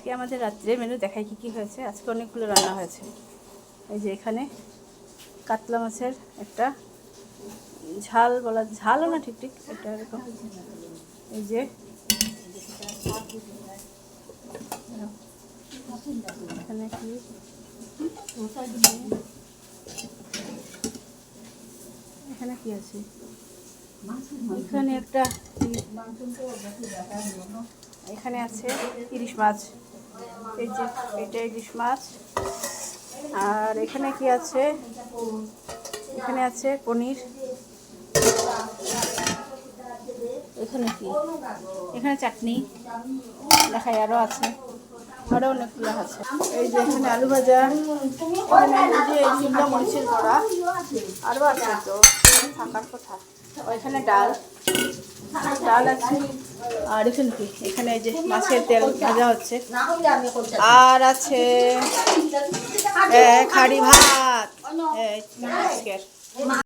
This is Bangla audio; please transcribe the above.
আজকে আমাদের রাত্রের মেনু দেখাই কি হয়েছে। আজকে অনেকগুলো রান্না হয়েছে। এই যে এখানে কাতলা মাছের একটা ঝাল, বলা ঝালও না ঠিক ঠিক, এটা এরকম। এই যে এখানে কি এখানে কি আছে, এখানে একটা এখানে আছে ইলিশ মাছ। এই যে এটা ইলিশ মাছ। আর এখানে কি আছে, এখানে আছে পনির। এখানে কি, এখানে চাটনি দেখাই, আরও আছে, আরও অনেকগুলো আছে। এই যে এখানে আলু ভাজা, এখানে এই যে শিমলা মরিচের বড়া, আরও আছে তো থাকার কথা। ওইখানে ডাল ডাল আছে। আর এখানে কি, এখানে এই যে মাছের তেল ভাজা হচ্ছে। আর আছে খাড়ি ভাত।